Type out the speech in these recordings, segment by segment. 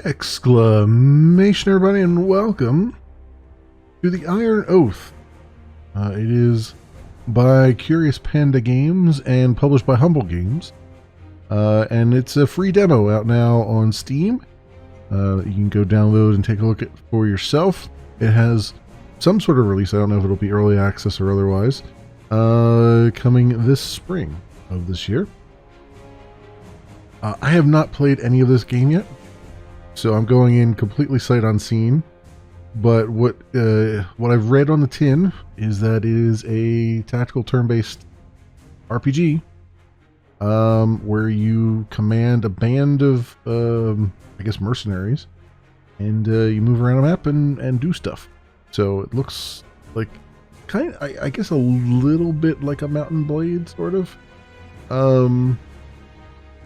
Exclamation, everybody, and welcome to the Iron Oath. It is by Curious Panda Games and published by Humble Games. And it's a free demo out now on Steam. You can go download and take a look at for yourself. It has some sort of release. I don't know if it'll be early access or otherwise. Coming this spring of this year. I have not played any of this game yet, so I'm going in completely sight unseen. But what I've read on the tin is that it is a tactical turn-based RPG where you command a band of, I guess, mercenaries, and you move around a map and do stuff. So it looks like I guess a little bit like a Mountain Blade, sort of.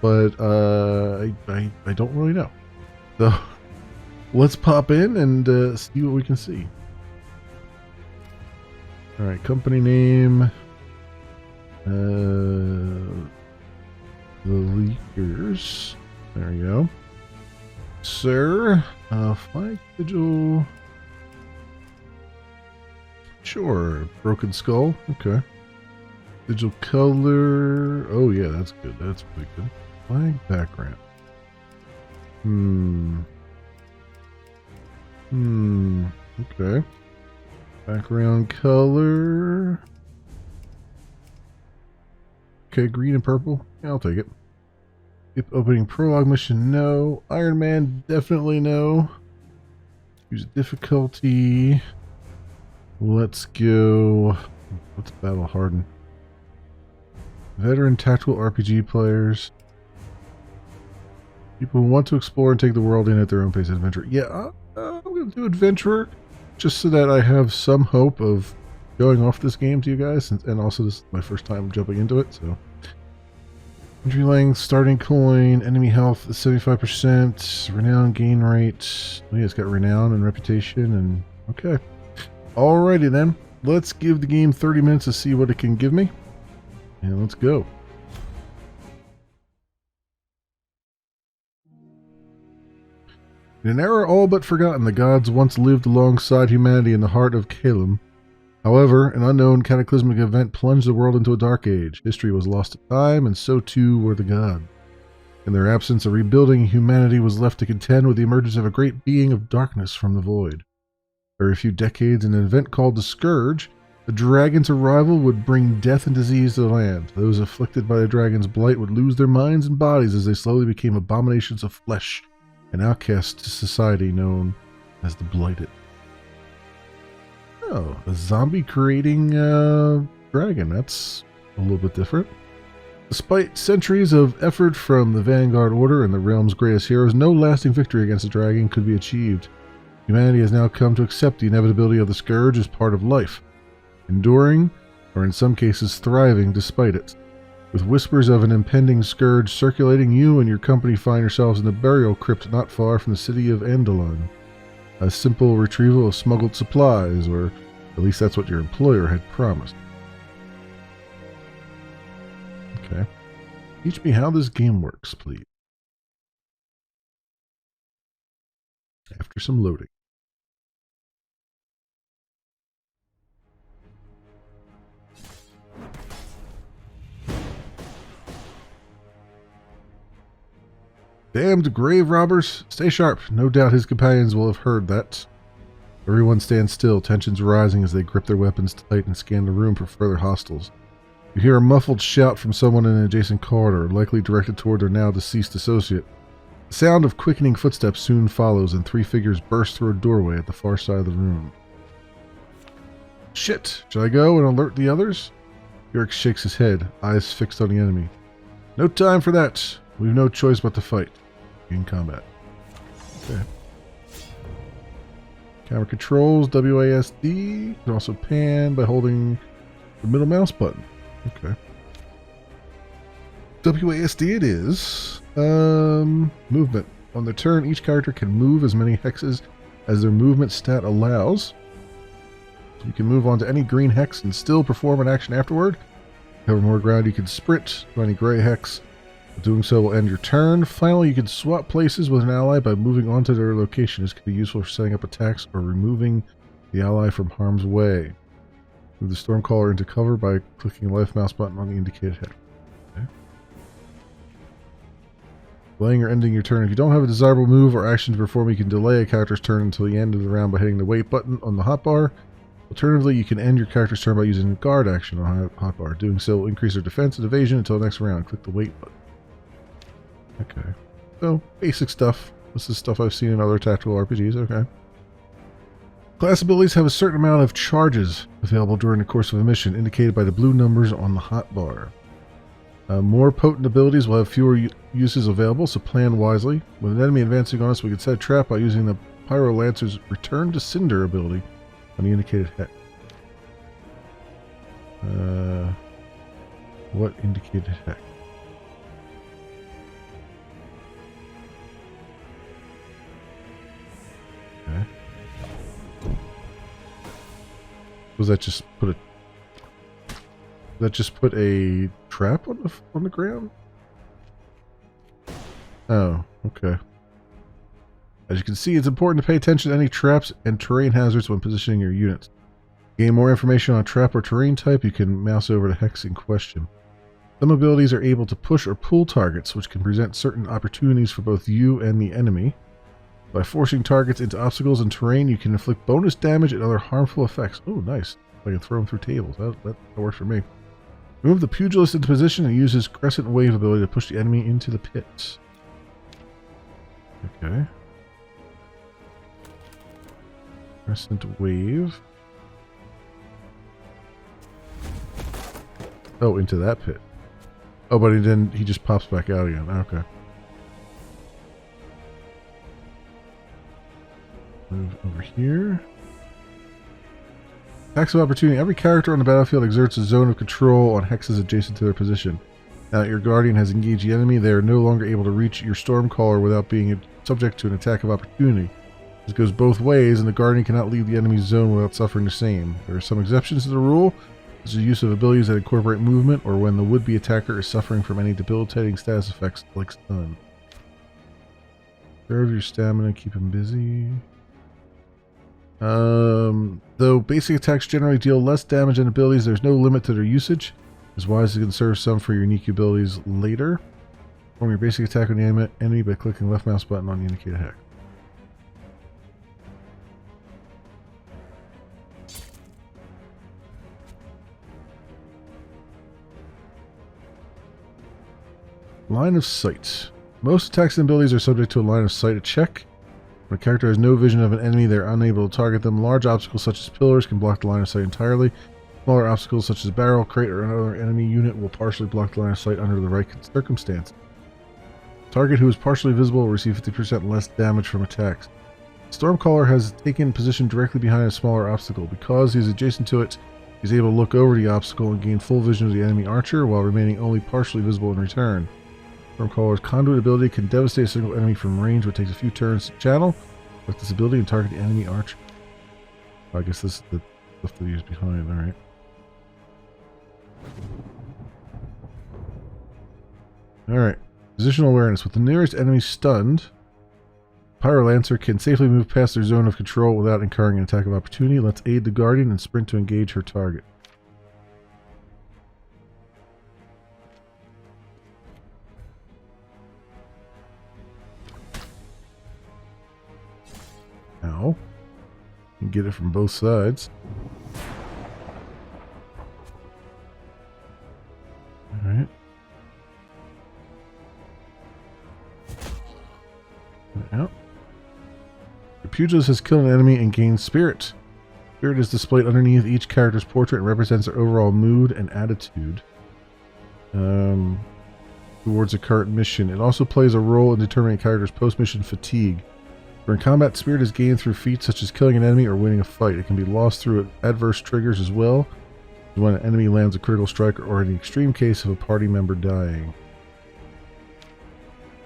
But I don't really know. So let's pop in and see what we can see. All right, company name. The Leakers. There you go. Sir, flag vigil. Sure, broken skull. Okay. Digital color. Oh yeah, that's good. That's pretty good. Flag background. Okay. Background color. Okay, green and purple. Yeah, I'll take it. Skip opening prologue mission, no. Iron Man, definitely no. Use difficulty. Let's go. What's battle hardened? Veteran tactical RPG players. People who want to explore and take the world in at their own pace. Adventure. Yeah, I'm going to do adventurer, just so that I have some hope of showing off this game to you guys, and also this is my first time jumping into it. So, entry length, starting coin, enemy health 75%, renown gain rate. Oh yeah, it's got renown and reputation, and okay. Alrighty then, let's give the game 30 minutes to see what it can give me, and let's go. In an era all but forgotten, the gods once lived alongside humanity in the heart of Calum. However, an unknown cataclysmic event plunged the world into a dark age. History was lost to time, and so too were the gods. In their absence, a rebuilding humanity was left to contend with the emergence of a great being of darkness from the void. Every few decades, an event called the Scourge, the dragon's arrival would bring death and disease to the land. Those afflicted by the dragon's blight would lose their minds and bodies as they slowly became abominations of flesh, an outcast to society known as the Blighted. Oh, a zombie creating dragon. That's a little bit different. Despite centuries of effort from the Vanguard Order and the realm's greatest heroes, no lasting victory against the dragon could be achieved. Humanity has now come to accept the inevitability of the Scourge as part of life, enduring, or in some cases thriving despite it. With whispers of an impending scourge circulating, you and your company find yourselves in the burial crypt not far from the city of Andalon. A simple retrieval of smuggled supplies, or at least that's what your employer had promised. Okay. Teach me how this game works, please. After some loading. Damned grave robbers! Stay sharp. No doubt his companions will have heard that. Everyone stands still, tensions rising as they grip their weapons tight and scan the room for further hostiles. You hear a muffled shout from someone in an adjacent corridor, likely directed toward their now deceased associate. The sound of quickening footsteps soon follows, and three figures burst through a doorway at the far side of the room. Shit! Should I go and alert the others? Yorick shakes his head, eyes fixed on the enemy. No time for that. We've no choice but to fight. In combat. Okay. Camera controls, WASD. You can also pan by holding the middle mouse button. Okay. WASD it is. Movement. On their turn, each character can move as many hexes as their movement stat allows. You can move on to any green hex and still perform an action afterward. Cover more ground, you can sprint to any gray hex. Doing so will end your turn. Finally, you can swap places with an ally by moving onto their location. This can be useful for setting up attacks or removing the ally from harm's way. Move the Stormcaller into cover by clicking the left mouse button on the indicated head. Okay. Delaying or ending your turn. If you don't have a desirable move or action to perform, you can delay a character's turn until the end of the round by hitting the wait button on the hotbar. Alternatively, you can end your character's turn by using the guard action on the hotbar. Doing so will increase their defense and evasion until the next round. Click the wait button. Okay. So, basic stuff. This is stuff I've seen in other tactical RPGs. Okay. Class abilities have a certain amount of charges available during the course of a mission, indicated by the blue numbers on the hotbar. More potent abilities will have fewer uses available, so plan wisely. With an enemy advancing on us, we can set a trap by using the Pyro Lancer's Return to Cinder ability on the indicated head. What indicated head? Okay. Was that just put a? That just put a trap on the ground? Oh, okay. As you can see, it's important to pay attention to any traps and terrain hazards when positioning your units. To gain more information on trap or terrain type, you can mouse over the hex in question. Some abilities are able to push or pull targets, which can present certain opportunities for both you and the enemy. By forcing targets into obstacles and terrain, you can inflict bonus damage and other harmful effects. Oh, nice. I can throw them through tables. That works for me. Move the pugilist into position and use his Crescent Wave ability to push the enemy into the pit. Okay. Crescent Wave. Oh, into that pit. Oh, but he just pops back out again. Okay. Move over here. Attacks of opportunity. Every character on the battlefield exerts a zone of control on hexes adjacent to their position. Now that your guardian has engaged the enemy, they are no longer able to reach your Stormcaller without being subject to an attack of opportunity. This goes both ways, and the guardian cannot leave the enemy's zone without suffering the same. There are some exceptions to the rule, such as the use of abilities that incorporate movement, or when the would-be attacker is suffering from any debilitating status effects like stun. Preserve your stamina, keep him busy. Though basic attacks generally deal less damage than abilities, there's no limit to their usage. It's wise to conserve some for your unique abilities later. Perform your basic attack on the enemy by clicking the left mouse button on the indicated hex. Line of sight. Most attacks and abilities are subject to a line of sight check. When a character has no vision of an enemy, they are unable to target them. Large obstacles such as pillars can block the line of sight entirely. Smaller obstacles such as a barrel, crate, or another enemy unit will partially block the line of sight under the right circumstances. Target who is partially visible will receive 50% less damage from attacks. Stormcaller has taken position directly behind a smaller obstacle. Because he is adjacent to it, he is able to look over the obstacle and gain full vision of the enemy archer while remaining only partially visible in return. Stormcaller's conduit ability can devastate a single enemy from range, but takes a few turns to channel. With this ability and target the enemy archer. I guess this is the stuff that he's behind, alright. Alright. Positional awareness. With the nearest enemy stunned, Pyro Lancer can safely move past their zone of control without incurring an attack of opportunity. Let's aid the Guardian and sprint to engage her target. Ow. You can get it from both sides. Alright. Out. The pugilist has killed an enemy and gained spirit. Spirit is displayed underneath each character's portrait and represents their overall mood and attitude towards a current mission. It also plays a role in determining a character's post-mission fatigue. During combat, spirit is gained through feats such as killing an enemy or winning a fight. It can be lost through adverse triggers as well, when an enemy lands a critical strike or in the extreme case of a party member dying.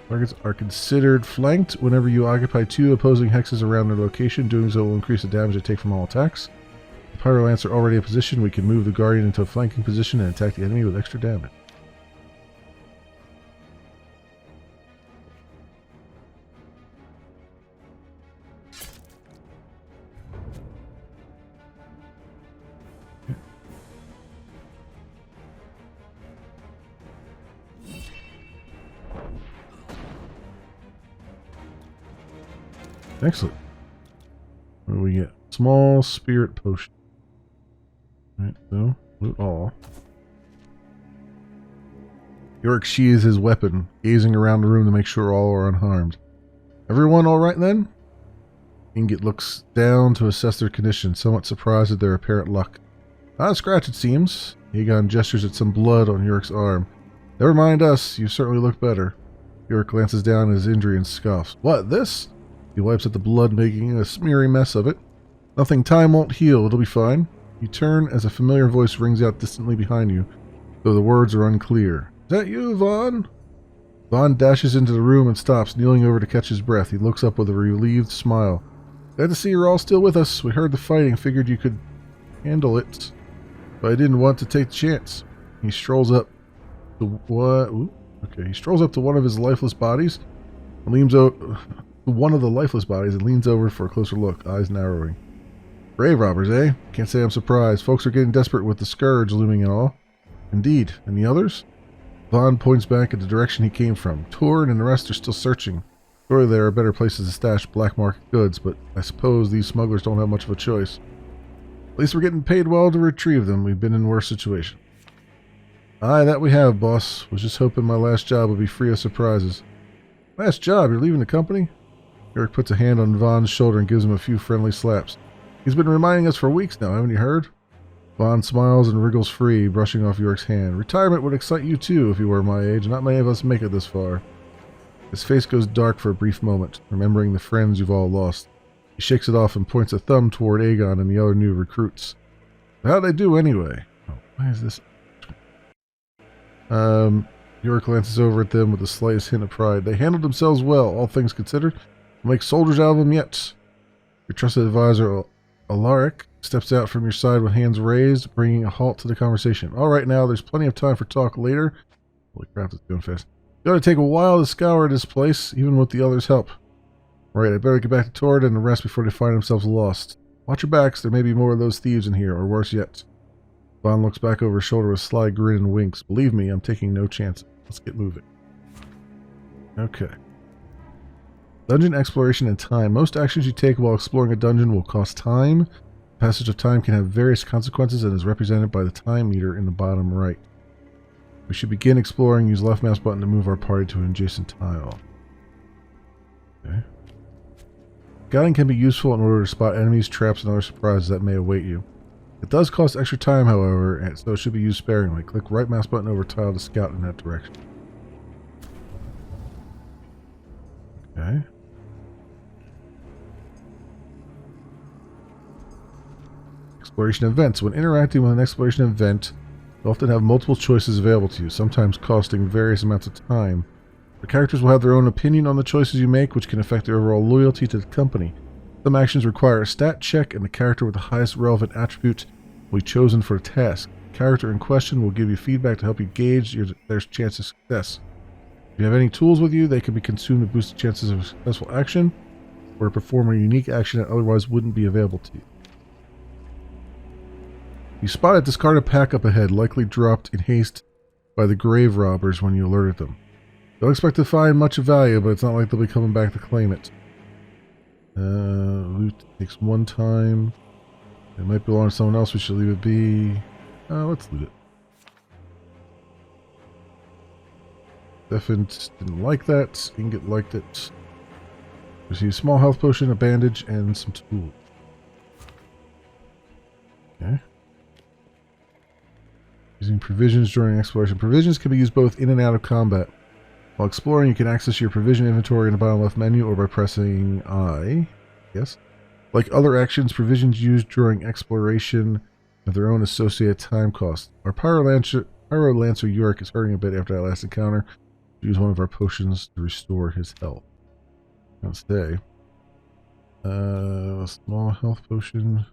Targets are considered flanked whenever you occupy two opposing hexes around their location. Doing so will increase the damage they take from all attacks. With Pyro Lancer already in position, we can move the Guardian into a flanking position and attack the enemy with extra damage. Excellent. What do we get? Small spirit potion. Alright, so loot all. Yorick sheathes his weapon, gazing around the room to make sure all are unharmed. Everyone alright then? Ingot looks down to assess their condition, somewhat surprised at their apparent luck. Not a scratch, it seems. Aegon gestures at some blood on Yorick's arm. Never mind us, you certainly look better. Yorick glances down at his injury and scoffs. What, this? He wipes at the blood, making a smeary mess of it. Nothing time won't heal, it'll be fine. You turn as a familiar voice rings out distantly behind you, though the words are unclear. Is that you, Vaughn? Vaughn dashes into the room and stops, kneeling over to catch his breath. He looks up with a relieved smile. Glad to see you're all still with us. We heard the fighting, figured you could handle it, but I didn't want to take the chance. He strolls up to what? Ooh, okay, he strolls up to one of his lifeless bodies and leans over and leans over for a closer look, eyes narrowing. Grave robbers, eh? Can't say I'm surprised. Folks are getting desperate with the scourge looming and all. Indeed. And the others? Vaughn points back at the direction he came from. Torn and the rest are still searching. Surely there are better places to stash black market goods, but I suppose these smugglers don't have much of a choice. At least we're getting paid well to retrieve them. We've been in worse situations. Aye, that we have, boss. Was just hoping my last job would be free of surprises. Last job? You're leaving the company? Eric puts a hand on Vaughn's shoulder and gives him a few friendly slaps. He's been reminding us for weeks now, haven't you heard? Vaughn smiles and wriggles free, brushing off Yorick's hand. Retirement would excite you too if you were my age. Not many of us make it this far. His face goes dark for a brief moment, remembering the friends you've all lost. He shakes it off and points a thumb toward Aegon and the other new recruits. How'd they do anyway? Oh, why is this? Yorick glances over at them with the slightest hint of pride. They handled themselves well, all things considered. We'll make soldiers out of them yet. Your trusted advisor, Alaric, steps out from your side with hands raised, bringing a halt to the conversation. All right, now, there's plenty of time for talk later. Holy crap, that's going fast. It's going to take a while to scour this place, even with the others' help. All right, I better get back to Torrid and the rest before they find themselves lost. Watch your backs, there may be more of those thieves in here, or worse yet. Vaughn looks back over his shoulder with a sly grin and winks. Believe me, I'm taking no chances. Let's get moving. Okay. Dungeon exploration and time. Most actions you take while exploring a dungeon will cost time. Passage of time can have various consequences and is represented by the time meter in the bottom right. We should begin exploring. Use left mouse button to move our party to an adjacent tile. Okay. Scouting can be useful in order to spot enemies, traps, and other surprises that may await you. It does cost extra time, however, and so it should be used sparingly. Click right mouse button over tile to scout in that direction. Okay. Exploration events. When interacting with an exploration event, you often have multiple choices available to you, sometimes costing various amounts of time. The characters will have their own opinion on the choices you make, which can affect their overall loyalty to the company. Some actions require a stat check, and the character with the highest relevant attribute will be chosen for a task. The character in question will give you feedback to help you gauge their chance of success. If you have any tools with you, they can be consumed to boost the chances of a successful action, or to perform a unique action that otherwise wouldn't be available to you. You spot a discarded pack up ahead, likely dropped in haste by the grave robbers when you alerted them. Don't expect to find much of value, but it's not like they'll be coming back to claim it. Loot takes one time. It might belong to someone else. We should leave it be. Let's loot it. Definitely didn't like that. Ingot liked it. Receive a small health potion, a bandage, and some tools. Okay. Using provisions during exploration. Provisions can be used both in and out of combat. While exploring, you can access your provision inventory in the bottom left menu or by pressing I. Yes. Like other actions, provisions used during exploration have their own associated time cost. Our Pyro Lancer Yorick is hurting a bit after that last encounter. Use one of our potions to restore his health. Let's stay. A small health potion.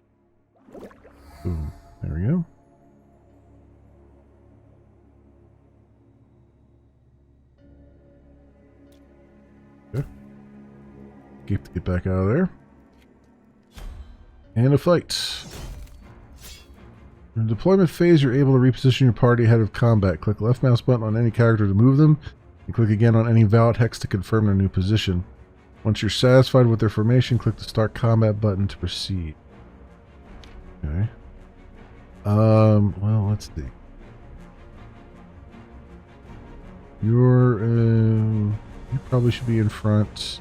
Boom. There we go. Okay. Get back out of there. And a fight. In the deployment phase, you're able to reposition your party ahead of combat. Click left mouse button on any character to move them, and click again on any valid hex to confirm their new position. Once you're satisfied with their formation, click the Start Combat button to proceed. Okay. Well, let's see. You probably should be in front.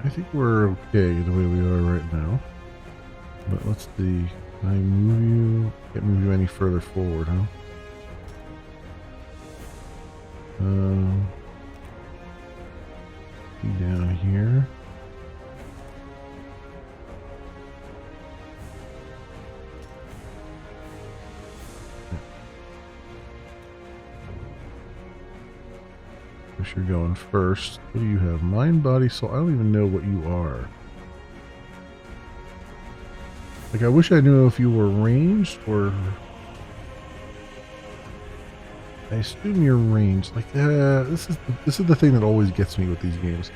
I think we're okay the way we are right now. But let's see. Can I move you? Can't move you any further forward, huh? Down here. Guess you're going first. What do you have? Mind, body, soul. I don't even know what you are. Like, I wish I knew if you were ranged or... I assume you're ranged. Like, this is the thing that always gets me with these games.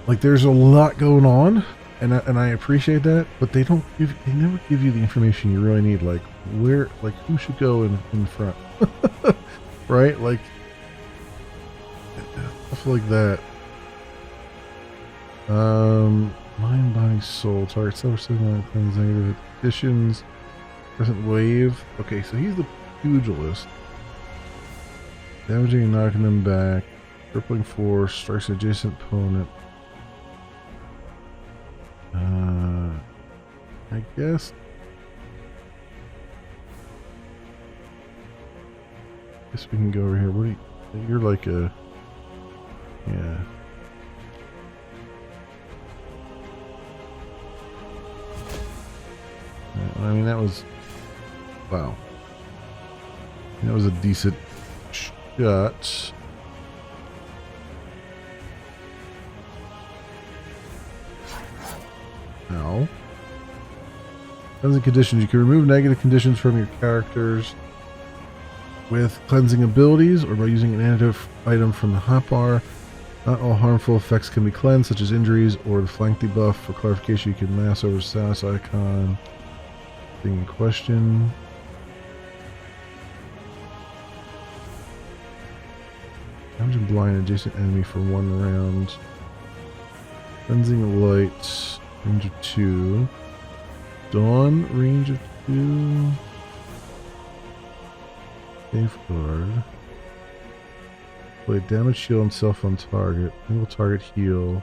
Like, there's a lot going on, and I appreciate that, but they never give you the information you really need. Like, who should go in front, right? Like, stuff like that. Mind, body, soul. Target self-signal, cleanse negative conditions. Present wave. Okay, so he's the pugilist. Damaging and knocking them back. Crippling force. Strikes adjacent opponent. I guess. Guess we can go over here. What do you? You're like a. Yeah. I mean, that was. Wow. That was a decent shot. Ow. Cleansing conditions. You can remove negative conditions from your characters with cleansing abilities or by using an antidote item from the hotbar. Not all harmful effects can be cleansed, such as injuries or the flank debuff. For clarification, you can mouse over status icon. Thing in question. Damage and blind adjacent enemy for 1 round. Cleansing light. Range of 2. Dawn, range of 2. Safeguard. Play damage, shield, and self on target. Single target heal.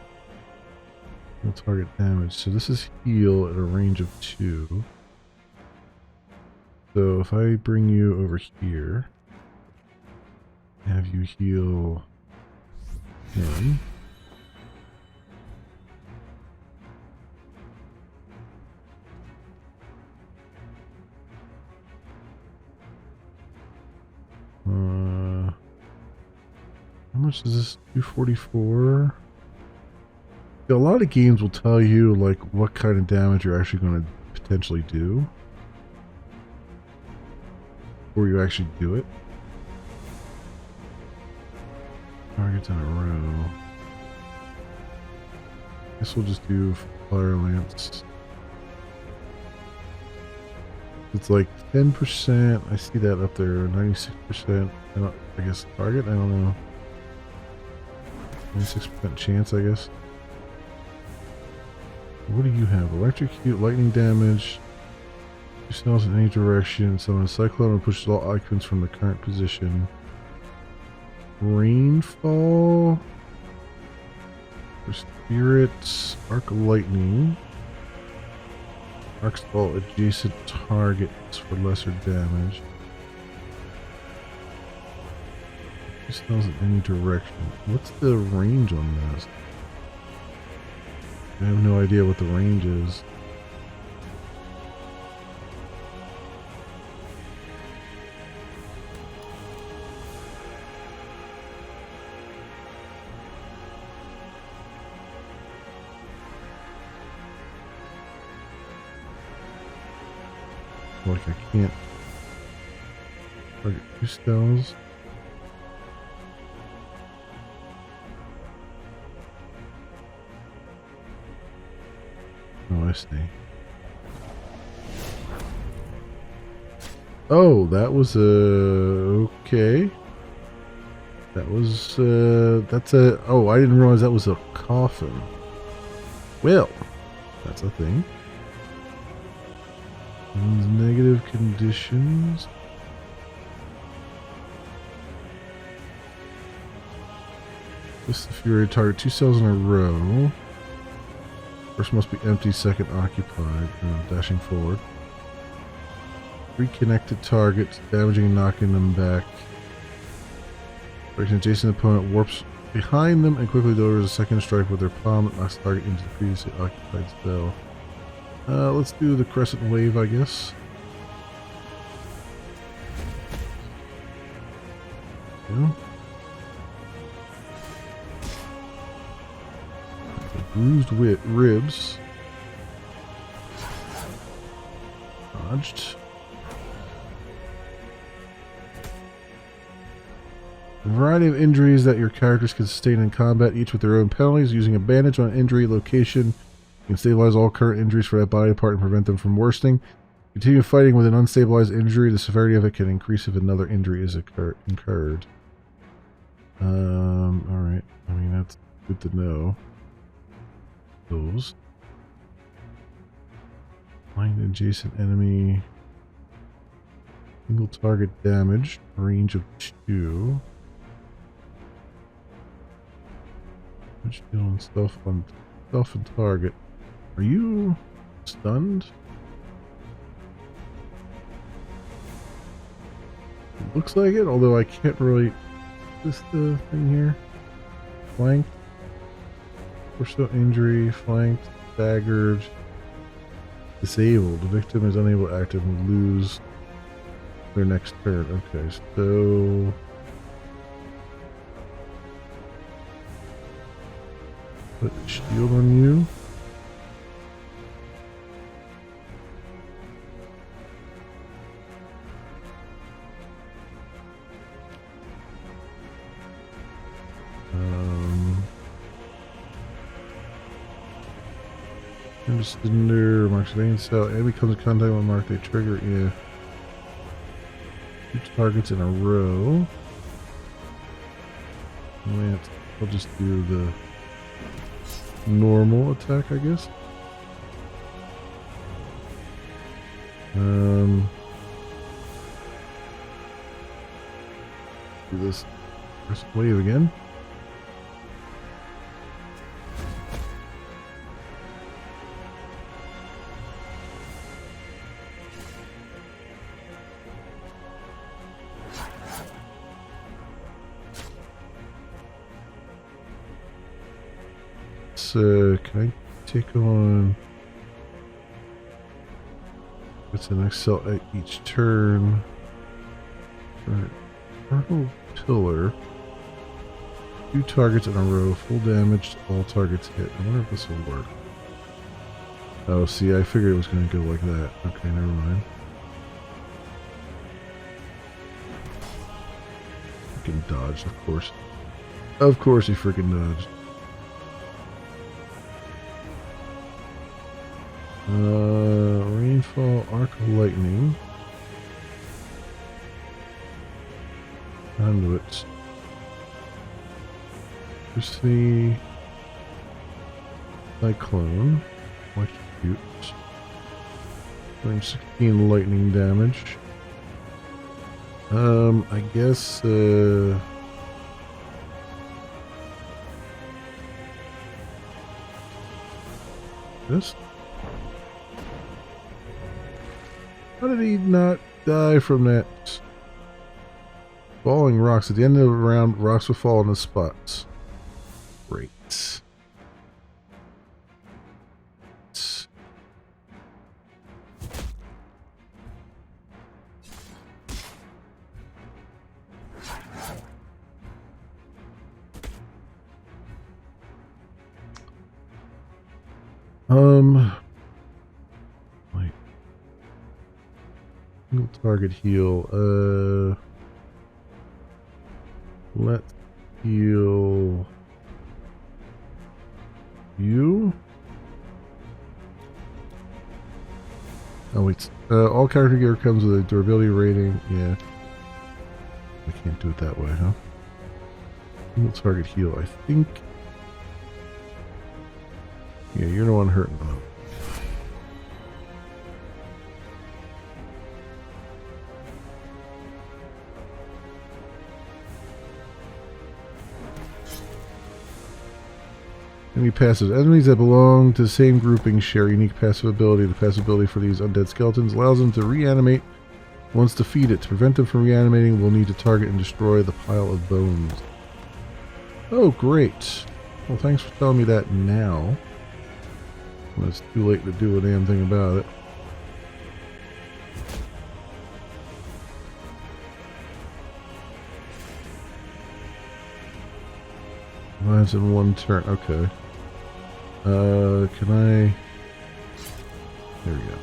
Single target damage. So this is heal at a range of 2. So if I bring you over here, have you heal him. How much is this? 244. A lot of games will tell you like what kind of damage you're actually going to potentially do before you actually do it. Targets in a row. Guess we'll just do Fire Lance. It's like 10%. I see that up there. 96%. I guess target? I don't know. 96% chance, I guess. What do you have? Electrocute, lightning damage. 2 smells in any direction. Summon a cyclone and pushes all occupants from the current position. Rainfall. For spirits. Arc lightning. Arcs all adjacent targets for lesser damage. 2 smells in any direction. What's the range on this? I have no idea what the range is. Like I can't target 2 spells. Oh, I see. Oh, that was okay. That was, that's a, oh, I didn't realize that was a coffin. Well, that's a thing. Negative conditions. This the Fury target 2 cells in a row. First must be empty, second occupied. Dashing forward. 3 connected targets, damaging and knocking them back. Breaking adjacent opponent warps behind them and quickly delivers a second strike with their palm that knocks the target into the previously occupied cell. Let's do the crescent wave, I guess. Yeah. Bruised ribs. Dodged. A variety of injuries that your characters can sustain in combat, each with their own penalties. Using a bandage on injury location, you can stabilize all current injuries for that body part and prevent them from worsening. Continue fighting with an unstabilized injury. The severity of it can increase if another injury is incurred. Alright. I mean, that's good to know. Those. Find adjacent enemy. Single target damage. Range of 2. Which dealing stuff on self and target. Are you stunned? It looks like it, although I can't really. Is the thing here? Flanked. Torso injury, flanked, staggered, disabled. The victim is unable to act and will lose their next turn. Okay, so put a shield on you. Cinder marks vein cell. Enemy comes in contact with mark they trigger. Yeah. 2 targets in a row. I'll just do the normal attack, I guess. Do this first wave again. Can I take on? What's the next cell at each turn? Purple pillar. 2 targets in a row, full damage, all targets hit. I wonder if this will work. Oh, see, I figured it was going to go like that. Okay, never mind. Freaking dodged, of course. Of course he freaking dodged. Rainfall, arc of lightning. Conduits. Electricity. Cyclone. Electrocute. Doing 16 lightning damage. I guess, this? How did he not die from that? Falling rocks. At the end of the round, rocks will fall in the spots. Great. Wait. Single target heal. Let's heal you. Oh wait. All character gear comes with a durability rating. Yeah. We can't do it that way, huh? Single target heal, I think. Yeah, you're the one hurting them. Enemy passive. Enemies that belong to the same grouping share unique passive ability. The passive ability for these undead skeletons allows them to reanimate once defeated. To prevent them from reanimating, we'll need to target and destroy the pile of bones. Oh, great. Well, thanks for telling me that now. Well, it's too late to do a damn thing about it. Lives in one turn. Okay. Can I... There we go.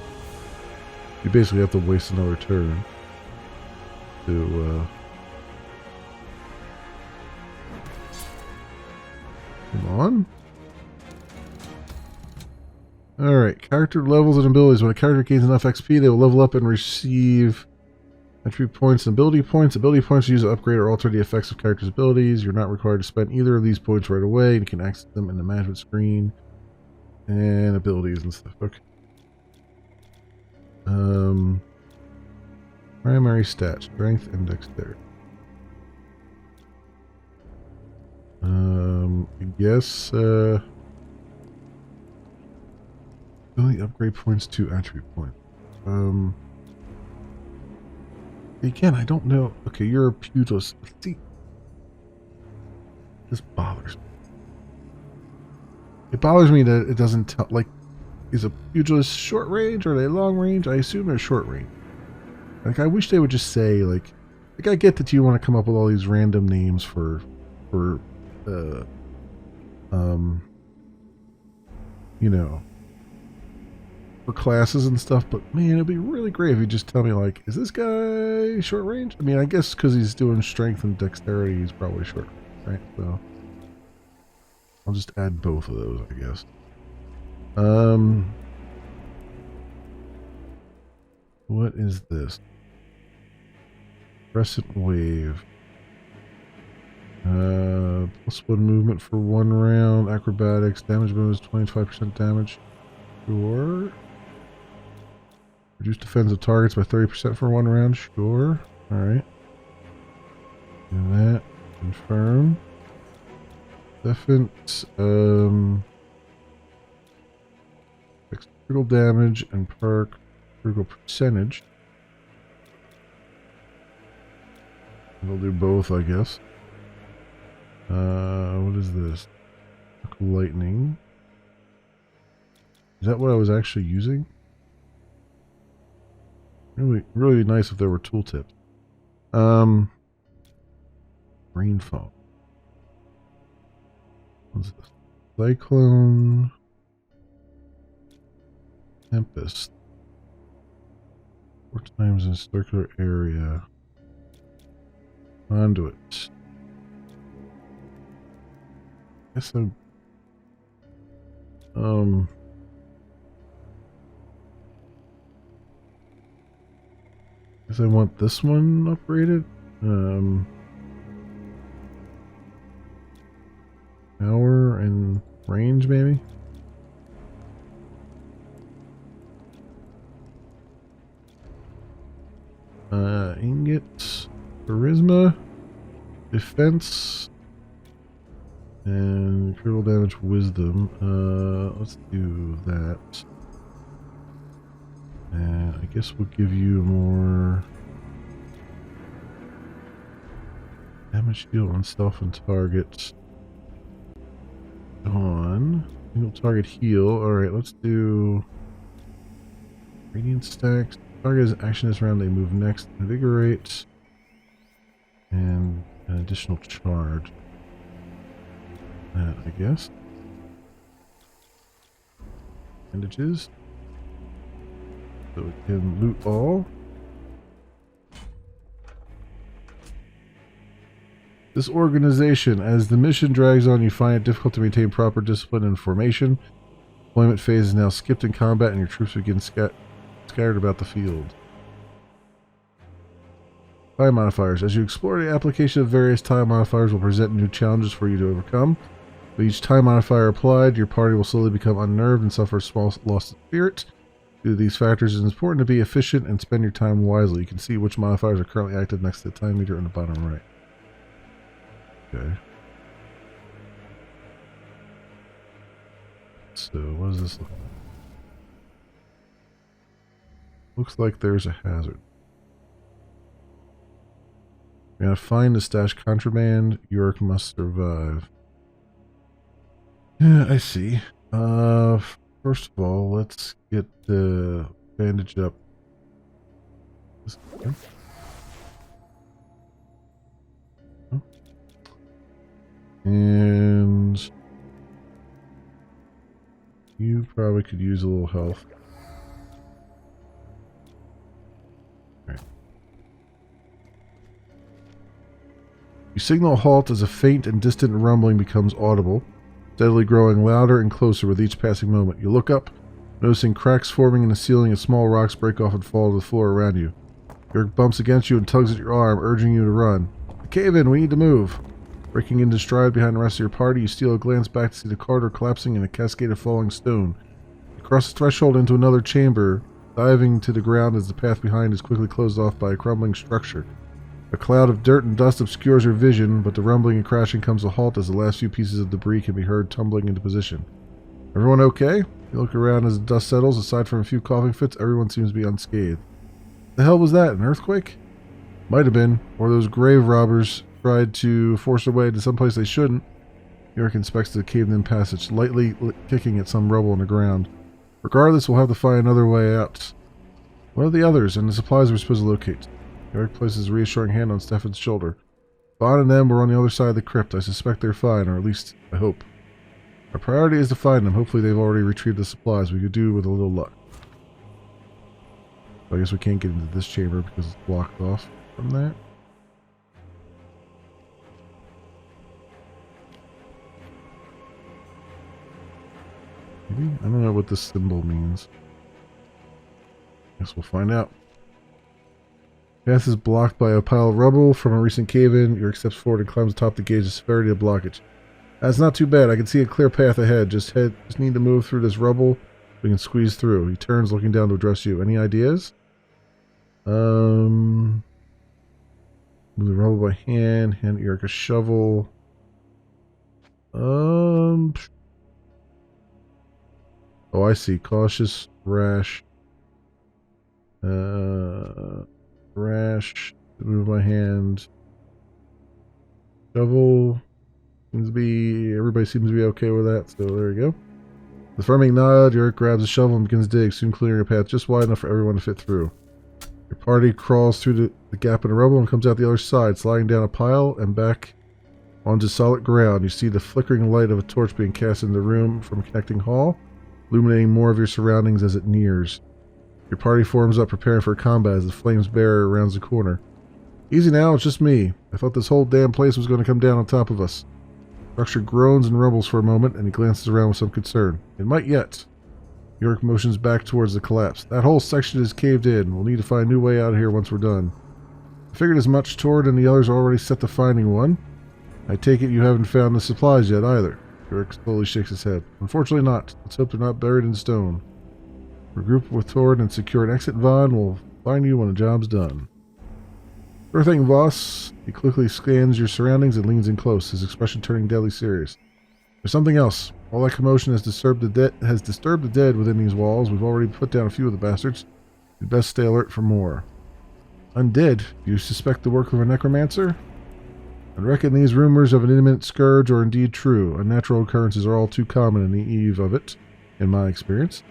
You basically have to waste another turn to, come on. Alright, character levels and abilities. When a character gains enough XP, they will level up and receive attribute points and ability points. Ability points are used to upgrade or alter the effects of characters' abilities. You're not required to spend either of these points right away. You can access them in the management screen. And abilities and stuff. Okay. Primary stats, strength and dexterity. I guess, only upgrade points to attribute points. Again, I don't know. Okay, you're a pugilist. See, this bothers me. It bothers me that it doesn't tell, like, is a pugilist short range or are they long range? I assume they're short range. Like, I wish they would just say, like I get that you want to come up with all these random names for you know, for classes and stuff, but man, it'd be really great if you just tell me, like, is this guy short range? I mean, I guess because he's doing strength and dexterity, he's probably short, right? So I'll just add both of those, I guess. What is this? Crescent wave. +1 movement for 1 round. Acrobatics. Damage bonus 25% damage. Sure. Reduce defensive targets by 30% for 1 round. Sure. Alright. Do that. Confirm. Defense. Critical damage and perk. Critical percentage. We'll do both, I guess. What is this? Lightning. Is that what I was actually using? Really nice if there were tooltips. Rainfall. What's this? Cyclone. Tempest. 4 times in a circular area. Conduit. Guess I guess I want this one upgraded. Power and range, maybe. Ingots, charisma, defense, and critical damage, wisdom. Let's do that. And I guess we'll give you more damage deal on stealth and targets. On single target heal. Alright, let's do radiant stacks. Target has action this round, they move next. Invigorate. And an additional charge. That, I guess. Bandages. So we can loot all. This organization, as the mission drags on, you find it difficult to maintain proper discipline and formation. Deployment phase is now skipped in combat and your troops begin scattered about the field. Time modifiers. As you explore, the application of various time modifiers will present new challenges for you to overcome. With each time modifier applied, your party will slowly become unnerved and suffer a small loss of spirit. Due to these factors, it is important to be efficient and spend your time wisely. You can see which modifiers are currently active next to the time meter in the bottom right. Okay. So, what does this look like? Looks like there's a hazard. You're gonna find the stash contraband. York must survive. Yeah, I see. First of all, let's get the bandage up. And you probably could use a little health. Right. You signal a halt as a faint and distant rumbling becomes audible, steadily growing louder and closer with each passing moment. You look up, noticing cracks forming in the ceiling as small rocks break off and fall to the floor around you. York bumps against you and tugs at your arm, urging you to run. The cave in, we need to move. Breaking into stride behind the rest of your party, you steal a glance back to see the corridor collapsing in a cascade of falling stone. You cross the threshold into another chamber, diving to the ground as the path behind is quickly closed off by a crumbling structure. A cloud of dirt and dust obscures your vision, but the rumbling and crashing comes to a halt as the last few pieces of debris can be heard tumbling into position. Everyone okay? You look around as the dust settles. Aside from a few coughing fits, everyone seems to be unscathed. The hell was that? An earthquake? Might have been. Or those grave robbers tried to force their way into someplace they shouldn't. York inspects the caved-in passage, lightly kicking at some rubble on the ground. Regardless, we'll have to find another way out. What are the others and the supplies we're supposed to locate? York places a reassuring hand on Stefan's shoulder. Vaughn and them were on the other side of the crypt. I suspect they're fine, or at least I hope. Our priority is to find them. Hopefully they've already retrieved the supplies. We could do with a little luck. I guess we can't get into this chamber because it's blocked off from there. Maybe? I don't know what this symbol means. Guess we'll find out. Path is blocked by a pile of rubble from a recent cave-in. York steps forward and climbs atop to gauge the severity of the blockage. That's not too bad. I can see a clear path ahead. Just need to move through this rubble. We can squeeze through. He turns, looking down to address you. Any ideas? Move the rubble by hand. Hand York a shovel. Oh, I see. Cautious, rash. Rash. Move my hand. Shovel. Everybody seems to be okay with that, so there we go. With a affirming nod, York grabs a shovel and begins to dig, soon clearing a path just wide enough for everyone to fit through. Your party crawls through the gap in the rubble and comes out the other side, sliding down a pile and back onto solid ground. You see the flickering light of a torch being cast into the room from a connecting hall, illuminating more of your surroundings as it nears. Your party forms up, preparing for combat as the flames bear rounds the corner. Easy now, it's just me. I thought this whole damn place was going to come down on top of us. Structure groans and rumbles for a moment, and he glances around with some concern. It might yet. York motions back towards the collapse. That whole section is caved in. We'll need to find a new way out of here once we're done. I figured as much. Tord and the others are already set to finding one. I take it you haven't found the supplies yet either. York slowly shakes his head. Unfortunately not. Let's hope they're not buried in stone. Regroup with Tord and secure an exit. Vaughn will find you when the job's done. Sure thing, boss. He quickly scans your surroundings and leans in close, his expression turning deadly serious. There's something else. All that commotion has disturbed the dead within these walls. We've already put down a few of the bastards. You'd best stay alert for more. Undead? Do you suspect the work of a necromancer? I reckon these rumors of an imminent scourge are indeed true. Unnatural occurrences are all too common in the eve of it, in my experience.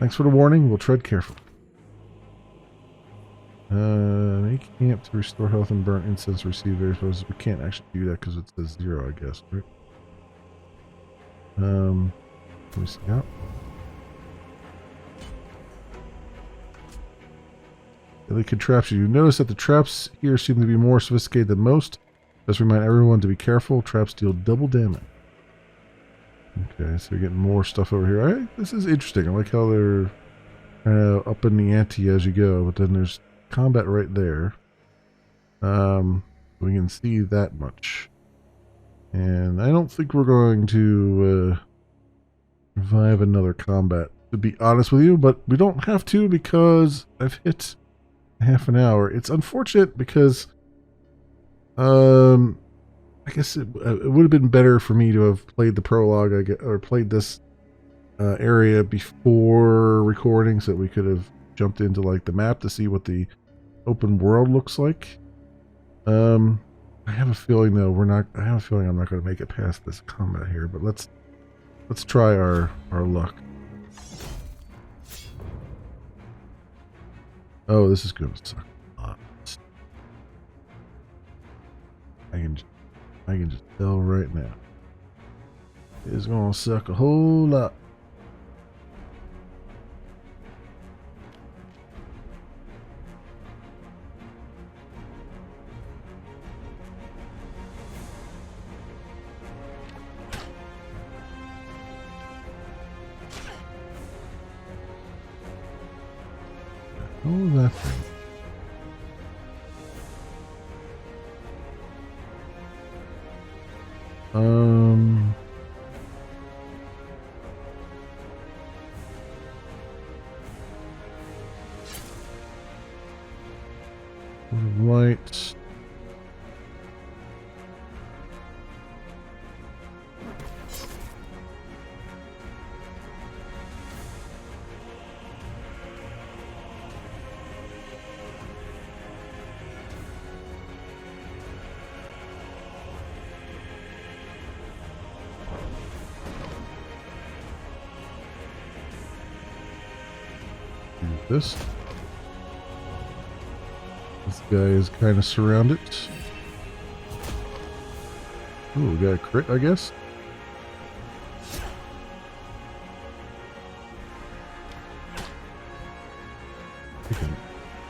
Thanks for the warning. We'll tread carefully. Make camp to restore health and burn incense, receive various bonuses. We can't actually do that because it says 0, I guess, right? Let me see out. Deadly contraption. You notice that the traps here seem to be more sophisticated than most. Just remind everyone to be careful. Traps deal double damage. Okay, so you're getting more stuff over here. This is interesting. I like how they're kind of up in the ante as you go, but then there's combat right there. We can see that much. And I don't think we're going to revive another combat, to be honest with you, but we don't have to because I've hit half an hour. It's unfortunate because I guess it would have been better for me to have played the prologue, or played this area before recording, so that we could have jumped into like the map to see what the open world looks like. I have a feeling though I have a feeling I'm not going to make it past this combat here, but let's try our luck. Oh, this is going to suck a lot. I can just tell right now. It's going to suck a whole lot. Oh, that thing. Light. This guy is kind of surrounded. Ooh, we got a crit, I guess. Taking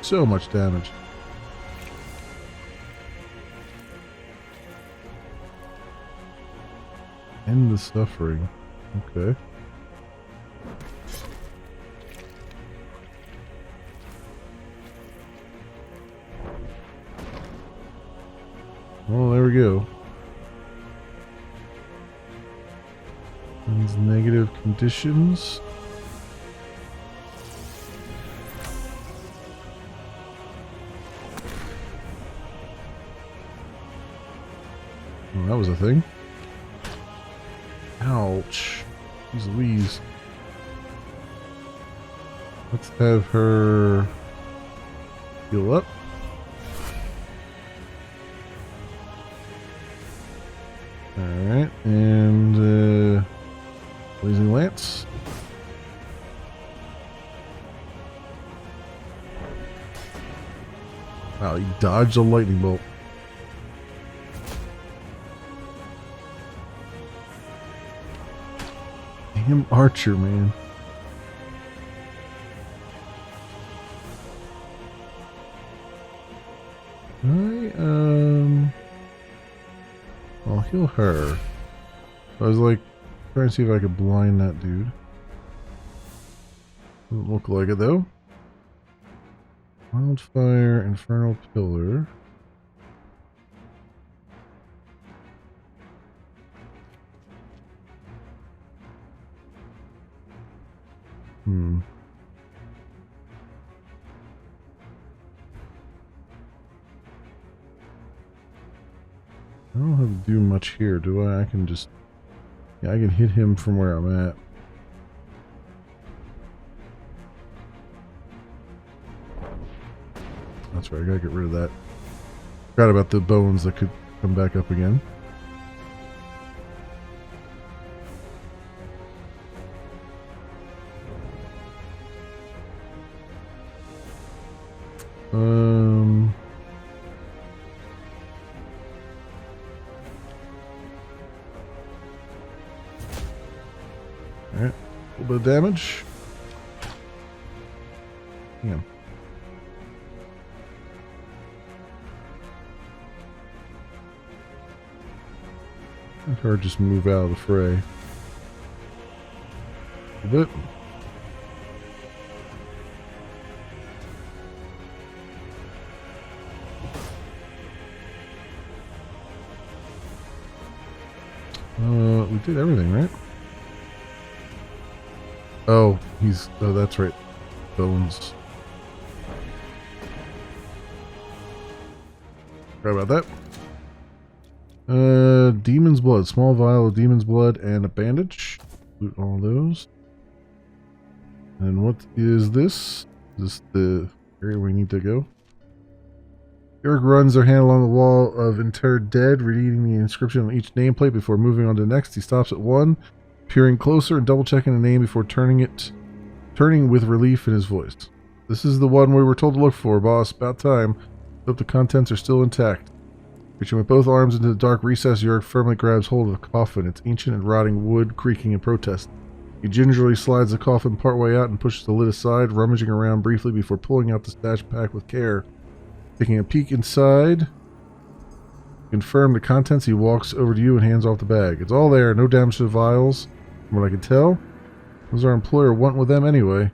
so much damage. End the suffering. Okay. Well, there we go. These negative conditions. Oh, that was a thing. Ouch. Jeez Louise. Let's have her heal up. Alright, and Blazing Lance. Wow, he dodged a lightning bolt. Damn Archer, man. I'll heal her. I was like trying to see if I could blind that dude. Doesn't look like it though. Wildfire, Infernal Pillar. I don't have to do much here, do I? I can just... Yeah, I can hit him from where I'm at. That's right, I gotta get rid of that. Forgot about the bones that could come back up again. Alright, a little bit of damage. Damn. Let her just move out of the fray. A bit. did everything, right? Oh, that's right. Bones. Sorry about that. Demon's blood. Small vial of demon's blood and a bandage. Loot all those. And what is this? Is this the area we need to go? Eric runs their hand along the wall of interred dead, reading the inscription on each nameplate before moving on to the next. He stops at one, peering closer and double-checking the name before turning with relief in his voice. This is the one we were told to look for, boss. About time. Hope the contents are still intact. Reaching with both arms into the dark recess, Yorick firmly grabs hold of the coffin, its ancient and rotting wood creaking in protest. He gingerly slides the coffin partway out and pushes the lid aside, rummaging around briefly before pulling out the stash pack with care. Taking a peek inside, confirm the contents, he walks over to you and hands off the bag. It's all there, no damage to the vials. From what I can tell, what does our employer want with them anyway?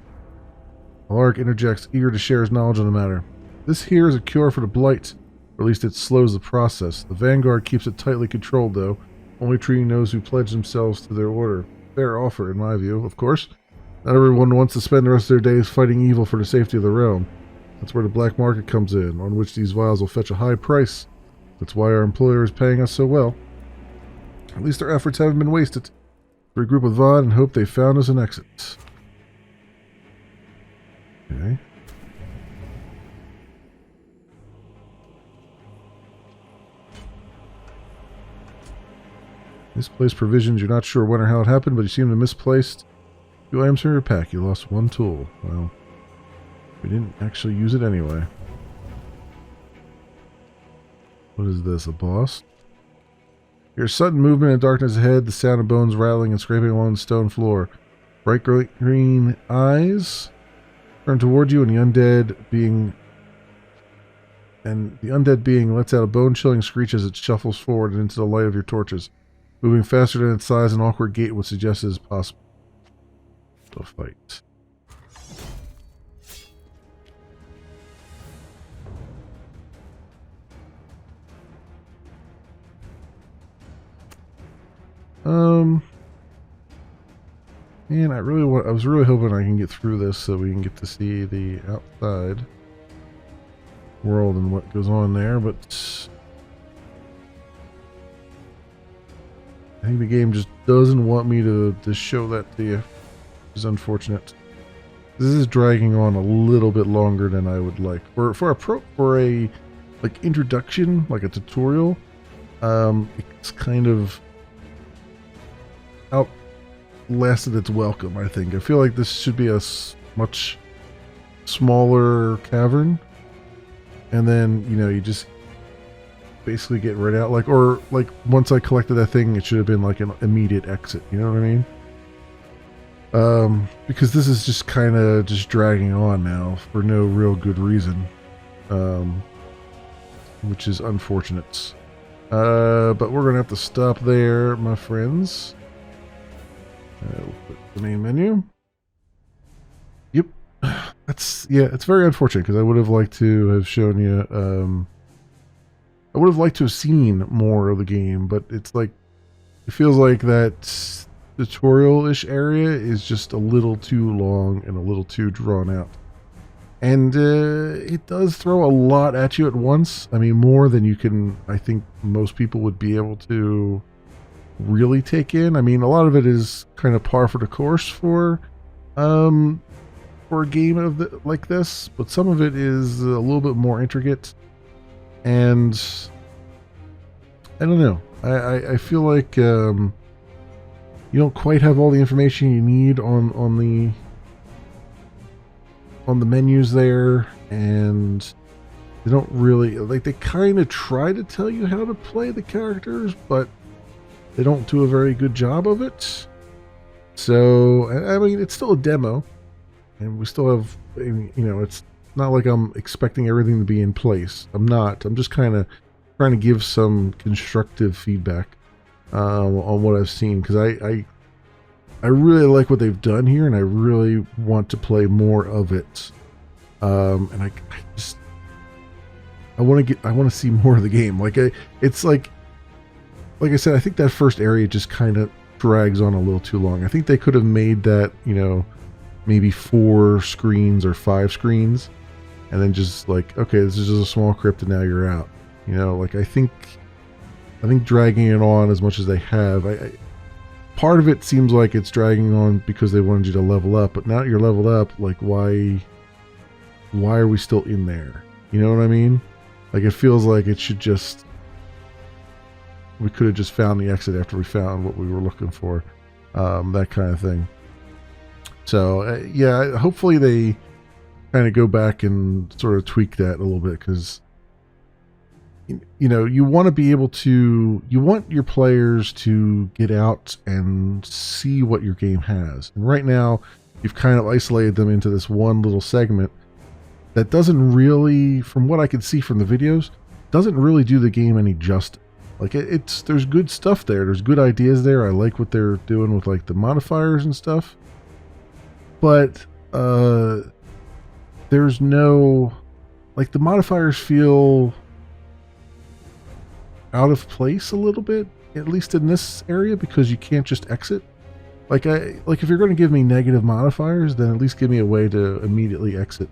Alaric interjects, eager to share his knowledge on the matter. This here is a cure for the blight, or at least it slows the process. The Vanguard keeps it tightly controlled, though, only treating those who pledge themselves to their order. Fair offer, in my view, of course. Not everyone wants to spend the rest of their days fighting evil for the safety of the realm. That's where the black market comes in, on which these vials will fetch a high price. That's why our employer is paying us so well. At least our efforts haven't been wasted. Regroup with Vaughn and hope they found us an exit. Okay. Misplaced provisions. You're not sure when or how it happened, but you seem to have misplaced 2 items from your pack. You lost 1 tool. Well, we didn't actually use it anyway. What is this, a boss? Here's sudden movement in darkness ahead, the sound of bones rattling and scraping along the stone floor. Bright green eyes turn toward you, and the undead being lets out a bone-chilling screech as it shuffles forward and into the light of your torches. Moving faster than its size, an awkward gait would suggest it is possible to fight. Man, I was really hoping I can get through this so we can get to see the outside world and what goes on there, but I think the game just doesn't want me to show that to you, which is unfortunate. This is dragging on a little bit longer than I would like. For a like introduction, like a tutorial, it's kind of outlasted its welcome, I think. I feel like this should be a much smaller cavern, and then, you know, you just basically get right out. Like once I collected that thing, it should have been like an immediate exit, you know what I mean? Because this is just kind of just dragging on now for no real good reason, which is unfortunate. But we're gonna have to stop there, my friends. We'll put the main menu. Yep. It's very unfortunate because I would have liked to have shown you, I would have liked to have seen more of the game, but it's like, it feels like that tutorial-ish area is just a little too long and a little too drawn out. And it does throw a lot at you at once. I mean, more than you can, I think most people would be able to really take in. I mean, a lot of it is kind of par for the course for a game like this, but some of it is a little bit more intricate, and I don't know. I feel like you don't quite have all the information you need on the menus there, and they don't really, like, they kind of try to tell you how to play the characters, but they don't do a very good job of it. So, I mean, it's still a demo, and we still have, you know, it's not like I'm expecting everything to be in place. I'm not. I'm just kind of trying to give some constructive feedback on what I've seen, because I really like what they've done here, and I really want to play more of it. And I want to see more of the game. Like, it's like I said, I think that first area just kind of drags on a little too long. I think they could have made that, you know, maybe 4 screens or 5 screens, and then just like, okay, this is just a small crypt and now you're out. You know, like I think dragging it on as much as they have, part of it seems like it's dragging on because they wanted you to level up, but now that you're leveled up, like why are we still in there? You know what I mean? Like it feels like it should just, we could have just found the exit after we found what we were looking for, that kind of thing. So yeah, hopefully they kind of go back and sort of tweak that a little bit, because you know, you want to be able to, you want your players to get out and see what your game has. And right now, you've kind of isolated them into this one little segment that doesn't really, from what I can see from the videos, doesn't really do the game any justice. Like there's good stuff there. There's good ideas there. I like what they're doing with like the modifiers and stuff. But there's no, like the modifiers feel out of place a little bit, at least in this area, because you can't just exit. Like if you're going to give me negative modifiers, then at least give me a way to immediately exit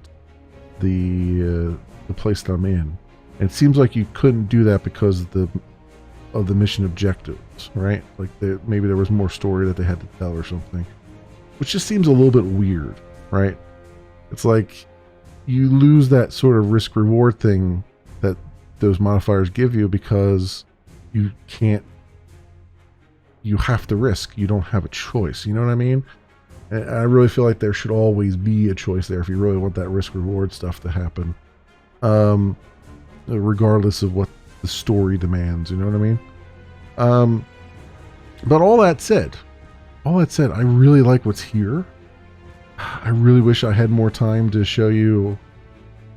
the place that I'm in. And it seems like you couldn't do that because of the mission objectives, right? Like maybe there was more story that they had to tell or something, which just seems a little bit weird, right? It's like you lose that sort of risk reward thing that those modifiers give you because you have to risk. You don't have a choice. You know what I mean? And I really feel like there should always be a choice there if you really want that risk reward stuff to happen, regardless of what the story demands. You know what I mean? But all that said, I really like what's here. I really wish I had more time to show you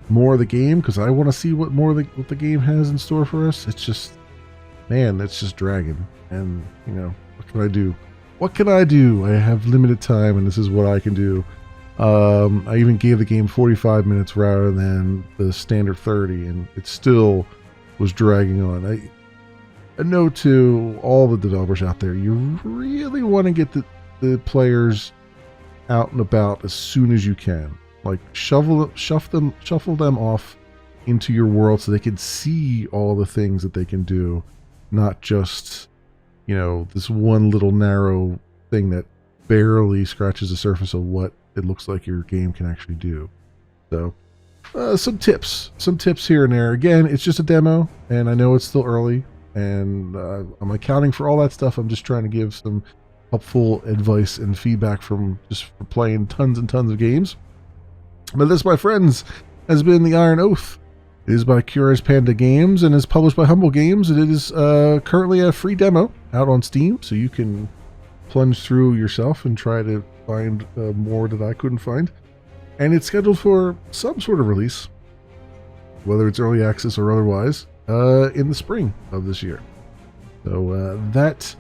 more of the game, because I want to see what what the game has in store for us. It's just, man, it's just dragging. And you know, what can I do? What can I do? I have limited time, and this is what I can do. I even gave the game 45 minutes rather than the standard 30, and it still was dragging on. A note to all the developers out there: you really want to get the players out and about as soon as you can. Like shuffle them off into your world so they can see all the things that they can do, not just, you know, this one little narrow thing that barely scratches the surface of what it looks like your game can actually do. So some tips here and there. Again, it's just a demo, and I know it's still early, and I'm accounting for all that stuff. I'm just trying to give some helpful advice and feedback from playing tons and tons of games. But this, my friends, has been The Iron Oath. It is by Curious Panda Games and is published by Humble Games. And it is currently a free demo out on Steam, so you can plunge through yourself and try to find more that I couldn't find. And it's scheduled for some sort of release, whether it's early access or otherwise, in the spring of this year. So that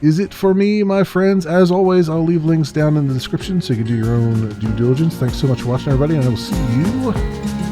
is it for me, my friends. As always, I'll leave links down in the description so you can do your own due diligence. Thanks so much for watching, everybody, and I will see you